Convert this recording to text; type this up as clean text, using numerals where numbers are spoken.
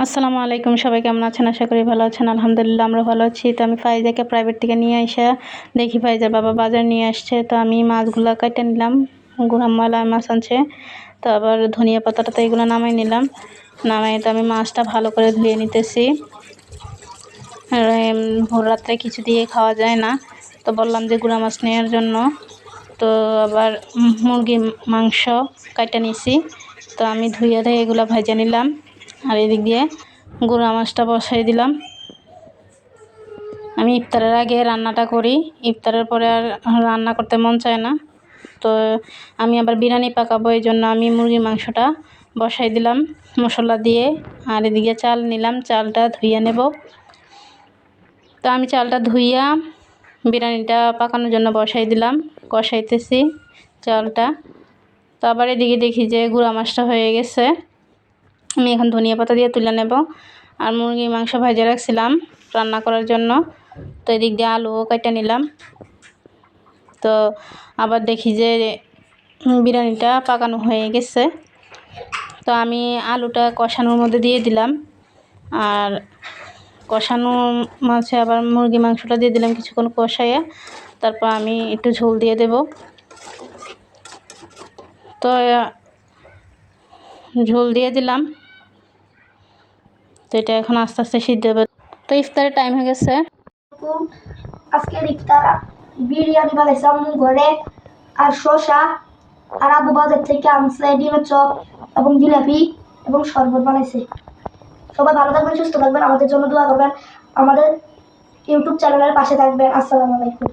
আসসালামু আলাইকুম, সবাই কেমন আছেন? আশা করি ভালো আছেন। আলহামদুলিল্লাহ আমরা ভালো আছি। তো আমি ফাইজাকে প্রাইভেট থেকে নিয়ে আইসা দেখি ফাইজার বাবা বাজার নিয়ে আসছে। তো আমি মাছগুলা কাইটে নিলাম, গুড়া ময়লা মাছ আনছে। তো আবার ধনিয়া পাতাটা তো এগুলো নামাই নিলাম। নামাই তো আমি মাছটা ভালো করে ধুয়ে নিতেছি। ভোর রাত্রে কিছু দিয়ে খাওয়া যায় না, তো বললাম যে গুড়া মাছ নেওয়ার জন্য। তো আবার মুরগির মাংস কাইটা নিছি। তো আমি ধুয়ে এগুলো ভেজে নিলাম। আর এদিক দিয়ে গুঁড়া মাছটা বসাই দিলাম। আমি ইফতারের আগে রান্নাটা করি, ইফতারের পরে আর রান্না করতে মন চায় না। তো আমি আবার বিরিয়ানি পাকাবো, এই জন্য আমি মুরগির মাংসটা বসাই দিলাম মশলা দিয়ে। আর এদিকে চাল নিলাম, চালটা ধুইয়া নেব। তো আমি চালটা ধুইয়া বিরিয়ানিটা পাকানোর জন্য বসাই দিলাম, কষাইতেছি চালটা। তো আবার এদিকে দেখি যে গুঁড়া মাছটা হয়ে গেছে। আমি এখন ধনিয়া পাতা দিয়ে তুলে নেব। আর মুরগির মাংস ভেজে রাখছিলাম রান্না করার জন্য, তো এদিক দিয়ে আলুও কেটে নিলাম। তো আবার দেখি যে বিরিয়ানিটা পাকানো হয়ে গেছে। তো আমি আলুটা কষানোর মধ্যে দিয়ে দিলাম, আর কষানো মাছে আবার মুরগি মাংসটা দিয়ে দিলাম কিছুক্ষণ কষাইয়া। তারপর আমি একটু ঝোল দিয়ে দেব। তো ঝোল দিয়ে দিলাম। তো এটা এখন আস্তে আস্তে সিদ্ধ হবে। তো ইফতারের টাইম হয়ে গেছে। আজকের ইফতার বিরিয়ানি বানাইছে আম্মু ঘরে, আর শসা, আর আবু বাজার থেকে আনছে ডিমের চপ এবং জিলাপি এবং শরবত বানাইছে। সবাই ভালো থাকবেন, সুস্থ থাকবেন, আমাদের জন্য দোয়া করবেন, আমাদের ইউটিউব চ্যানেলের পাশে থাকবেন। আসসালামু আলাইকুম।